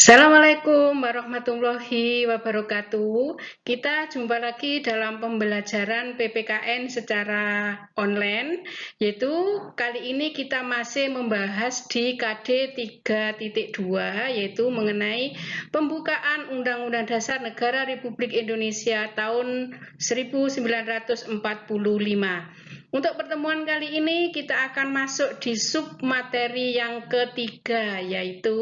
Assalamualaikum warahmatullahi wabarakatuh. Kita jumpa lagi dalam pembelajaran PPKN secara online, yaitu kali ini kita masih membahas di KD 3.2, yaitu mengenai pembukaan Undang-Undang Dasar Negara Republik Indonesia tahun 1945. Untuk pertemuan kali ini kita akan masuk di submateri yang ketiga, yaitu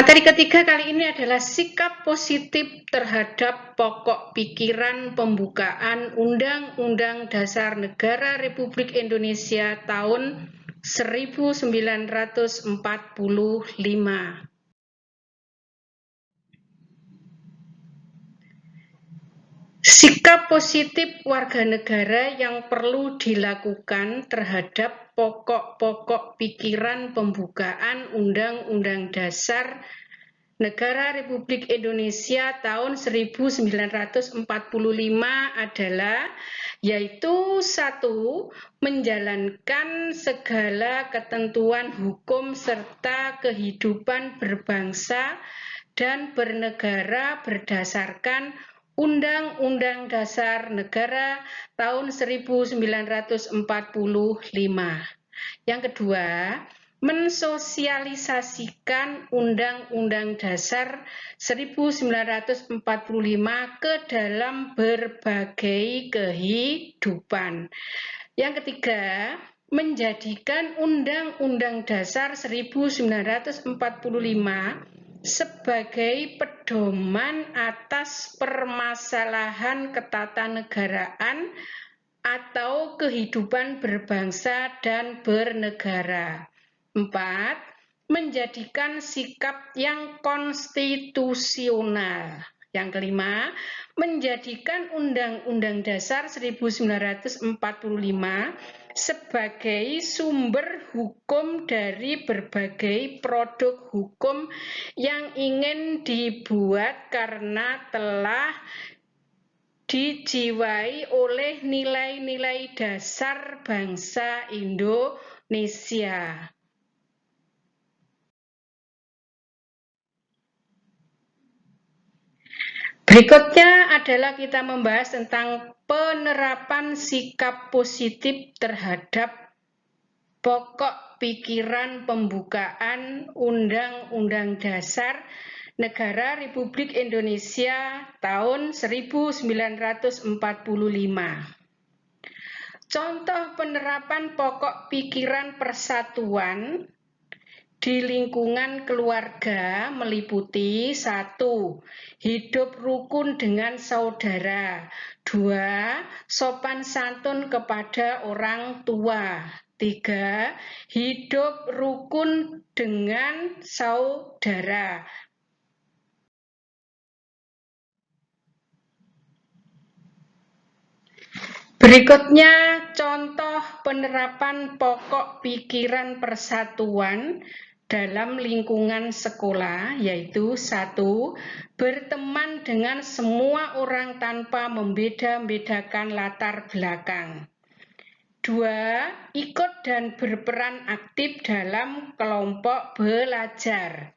materi ketiga kali ini adalah sikap positif terhadap pokok pikiran pembukaan Undang-Undang Dasar Negara Republik Indonesia tahun 1945. Sikap positif warga negara yang perlu dilakukan terhadap pokok-pokok pikiran pembukaan Undang-Undang Dasar Negara Republik Indonesia tahun 1945 adalah yaitu 1. Menjalankan segala ketentuan hukum serta kehidupan berbangsa dan bernegara berdasarkan Undang-Undang Dasar Negara tahun 1945. Yang kedua, mensosialisasikan Undang-Undang Dasar 1945 ke dalam berbagai kehidupan. Yang ketiga, menjadikan Undang-Undang Dasar 1945 sebagai pedoman atas permasalahan ketatanegaraan atau kehidupan berbangsa dan bernegara. 4. Menjadikan sikap yang konstitusional. Yang kelima, menjadikan Undang-Undang Dasar 1945 sebagai sumber hukum dari berbagai produk hukum yang ingin dibuat karena telah dijiwai oleh nilai-nilai dasar bangsa Indonesia. Berikutnya adalah kita membahas tentang penerapan sikap positif terhadap pokok pikiran pembukaan Undang-Undang Dasar Negara Republik Indonesia tahun 1945. Contoh penerapan pokok pikiran persatuan di lingkungan keluarga meliputi 1. Hidup rukun dengan saudara. 2. Sopan santun kepada orang tua. 3. Hidup rukun dengan saudara. Berikutnya contoh penerapan pokok pikiran persatuan dalam lingkungan sekolah, yaitu 1. Berteman dengan semua orang tanpa membeda-bedakan latar belakang. 2. Ikut dan berperan aktif dalam kelompok belajar.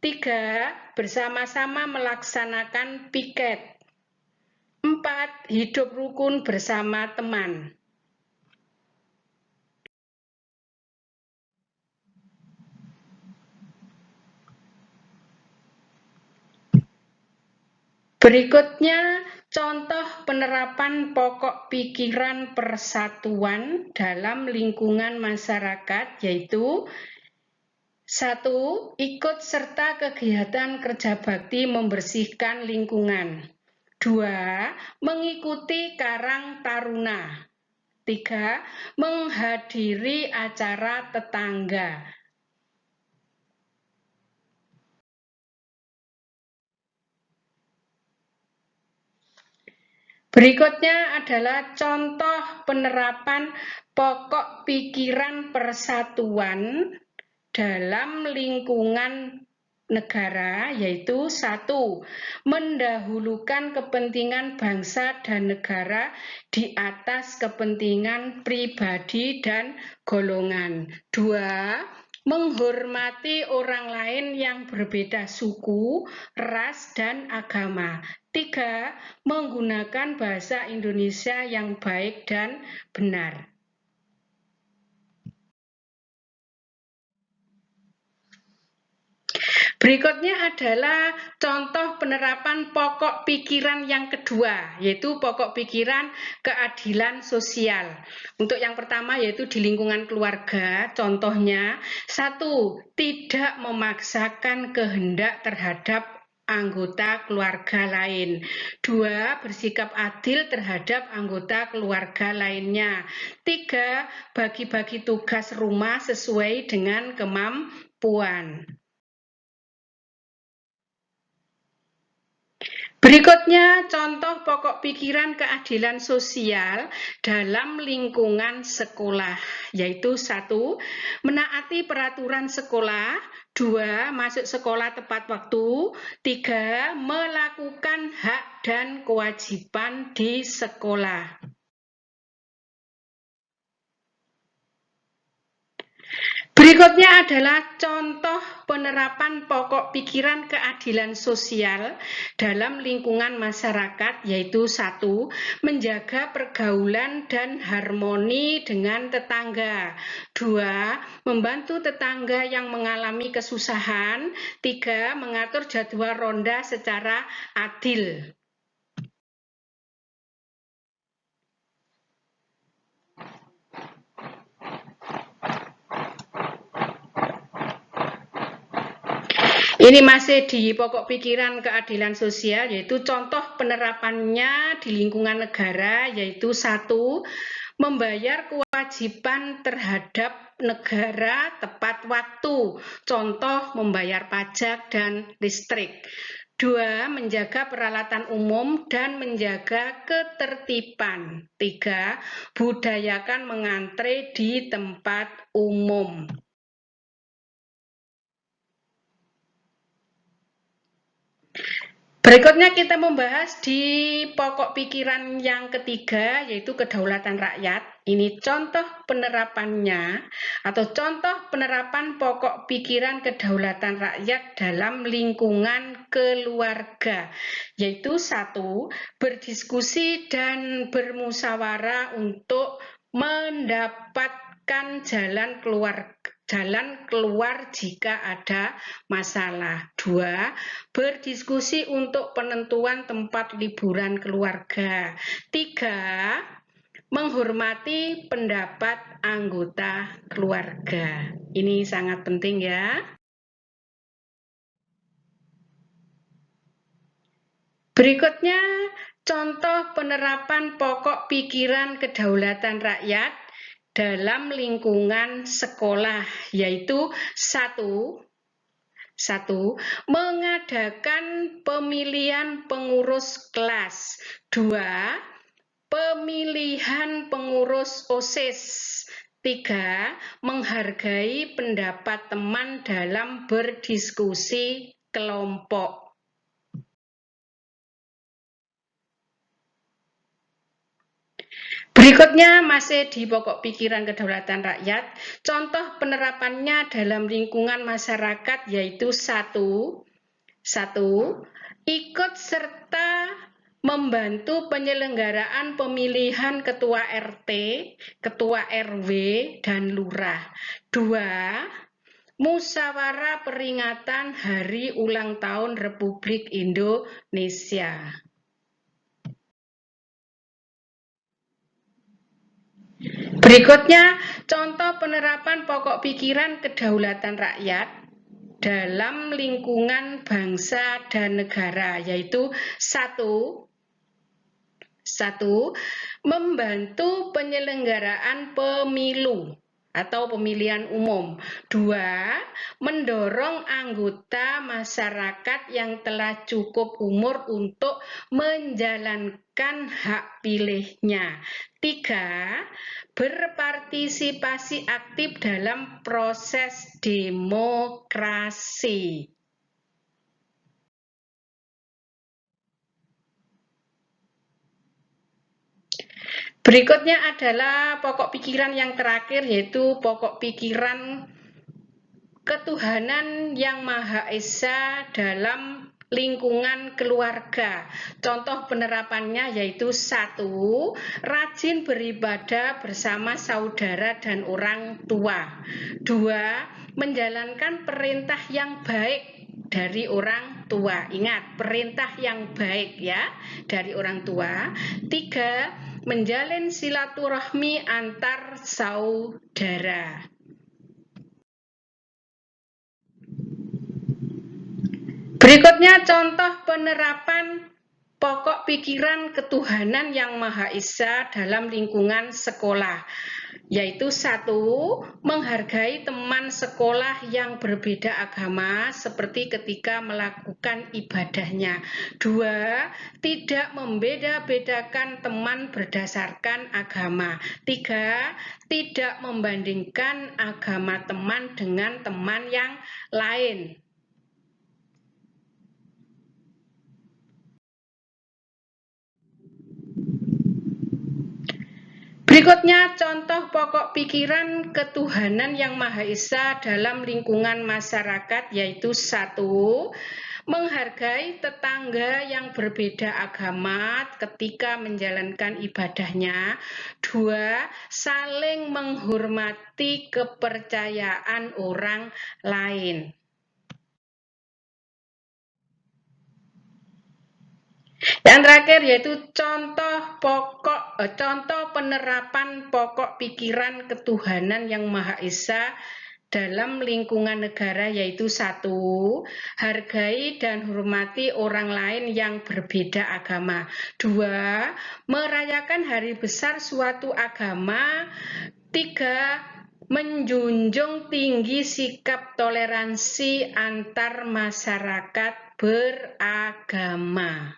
3. Bersama-sama melaksanakan piket. 4. Hidup rukun bersama teman. Berikutnya, contoh penerapan pokok pikiran persatuan dalam lingkungan masyarakat, yaitu 1. Ikut serta kegiatan kerja bakti membersihkan lingkungan. 2. Mengikuti Karang Taruna. 3. Menghadiri acara tetangga. Berikutnya adalah contoh penerapan pokok pikiran persatuan dalam lingkungan negara, yaitu 1. Mendahulukan kepentingan bangsa dan negara di atas kepentingan pribadi dan golongan. 2. menghormati orang lain yang berbeda suku, ras, dan agama. 3. Menggunakan bahasa Indonesia yang baik dan benar. Berikutnya adalah contoh penerapan pokok pikiran yang kedua, yaitu pokok pikiran keadilan sosial. Untuk yang pertama yaitu di lingkungan keluarga, contohnya 1. Tidak memaksakan kehendak terhadap anggota keluarga lain. 2. Bersikap adil terhadap anggota keluarga lainnya. 3. Bagi-bagi tugas rumah sesuai dengan kemampuan. Berikutnya contoh pokok pikiran keadilan sosial dalam lingkungan sekolah, yaitu 1. Menaati peraturan sekolah, 2. Masuk sekolah tepat waktu, 3. Melakukan hak dan kewajiban di sekolah. Berikutnya adalah contoh penerapan pokok pikiran keadilan sosial dalam lingkungan masyarakat, yaitu 1. Menjaga pergaulan dan harmoni dengan tetangga, 2. Membantu tetangga yang mengalami kesusahan, 3. Mengatur jadwal ronda secara adil. Ini masih di pokok pikiran keadilan sosial, yaitu contoh penerapannya di lingkungan negara, yaitu 1. Membayar kewajiban terhadap negara tepat waktu, contoh membayar pajak dan listrik. 2. Menjaga peralatan umum dan menjaga ketertiban. 3. Budayakan mengantre di tempat umum. Berikutnya kita membahas di pokok pikiran yang ketiga, yaitu kedaulatan rakyat. Ini contoh penerapannya atau contoh penerapan pokok pikiran kedaulatan rakyat dalam lingkungan keluarga, yaitu 1. Berdiskusi dan bermusyawarah untuk mendapatkan jalan keluar jika ada masalah. 2. Berdiskusi untuk penentuan tempat liburan keluarga. 3. Menghormati pendapat anggota keluarga. Ini sangat penting ya. Berikutnya contoh penerapan pokok pikiran kedaulatan rakyat dalam lingkungan sekolah, yaitu 1. Mengadakan pemilihan pengurus kelas. 2. Pemilihan pengurus OSIS. 3. Menghargai pendapat teman dalam berdiskusi kelompok. Berikutnya masih di pokok pikiran kedaulatan rakyat, contoh penerapannya dalam lingkungan masyarakat, yaitu 1. Ikut serta membantu penyelenggaraan pemilihan ketua RT, ketua RW, dan lurah. 2. Musyawarah peringatan Hari Ulang Tahun Republik Indonesia. Berikutnya, contoh penerapan pokok pikiran kedaulatan rakyat dalam lingkungan bangsa dan negara, yaitu 1. Membantu penyelenggaraan pemilu atau pemilihan umum. 2. Mendorong anggota masyarakat yang telah cukup umur untuk menjalankan hak pilihnya. 3. Berpartisipasi aktif dalam proses demokrasi. Berikutnya adalah pokok pikiran yang terakhir, yaitu pokok pikiran ketuhanan yang Maha Esa dalam lingkungan keluarga. Contoh penerapannya yaitu 1. Rajin beribadah bersama saudara dan orang tua. 2. Menjalankan perintah yang baik dari orang tua. Ingat, perintah yang baik ya dari orang tua. 3. Menjalin silaturahmi antar saudara. Berikutnya contoh penerapan pokok pikiran ketuhanan yang Maha Esa dalam lingkungan sekolah, yaitu 1. Menghargai teman sekolah yang berbeda agama seperti ketika melakukan ibadahnya. 2. Tidak membeda-bedakan teman berdasarkan agama. 3. Tidak membandingkan agama teman dengan teman yang lain. Berikutnya contoh pokok pikiran ketuhanan yang Maha Esa dalam lingkungan masyarakat, yaitu 1. Menghargai tetangga yang berbeda agama ketika menjalankan ibadahnya. 2. Saling menghormati kepercayaan orang lain. Yang terakhir yaitu contoh penerapan pokok pikiran ketuhanan yang Maha Esa dalam lingkungan negara, yaitu 1. Hargai dan hormati orang lain yang berbeda agama. 2. Merayakan hari besar suatu agama. 3. Menjunjung tinggi sikap toleransi antar masyarakat beragama.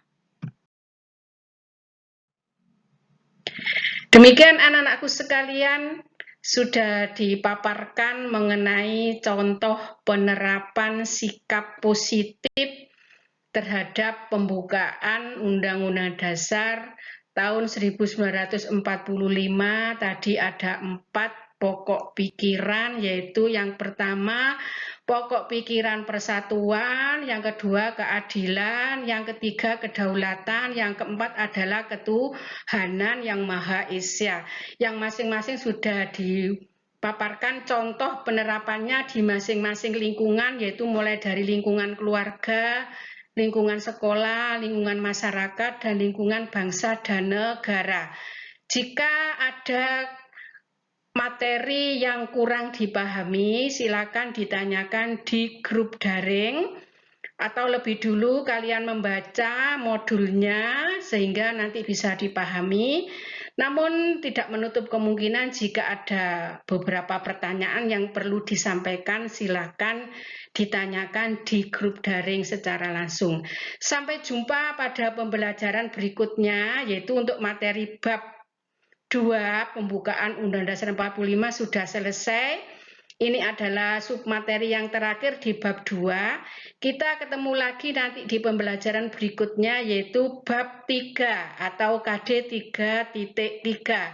Demikian anak-anakku sekalian, sudah dipaparkan mengenai contoh penerapan sikap positif terhadap pembukaan Undang-Undang Dasar tahun 1945. Tadi ada 4 pokok pikiran, yaitu yang pertama pokok pikiran persatuan, yang kedua keadilan, yang ketiga kedaulatan, yang keempat adalah ketuhanan yang Maha Esa. Yang masing-masing sudah dipaparkan contoh penerapannya di masing-masing lingkungan, yaitu mulai dari lingkungan keluarga, lingkungan sekolah, lingkungan masyarakat, dan lingkungan bangsa dan negara. Jika ada materi yang kurang dipahami, silakan ditanyakan di grup daring, atau lebih dulu kalian membaca modulnya sehingga nanti bisa dipahami. Namun tidak menutup kemungkinan jika ada beberapa pertanyaan yang perlu disampaikan, silakan ditanyakan di grup daring secara langsung. Sampai jumpa pada pembelajaran berikutnya, yaitu untuk materi bab 2 pembukaan Undang-Undang Dasar 45 sudah selesai. Ini adalah submateri yang terakhir di bab 2. Kita ketemu lagi nanti di pembelajaran berikutnya, yaitu bab 3 atau KD 3.3.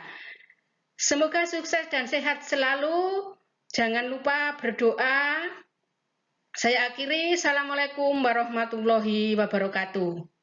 Semoga sukses dan sehat selalu. Jangan lupa berdoa. Saya akhiri. Assalamualaikum warahmatullahi wabarakatuh.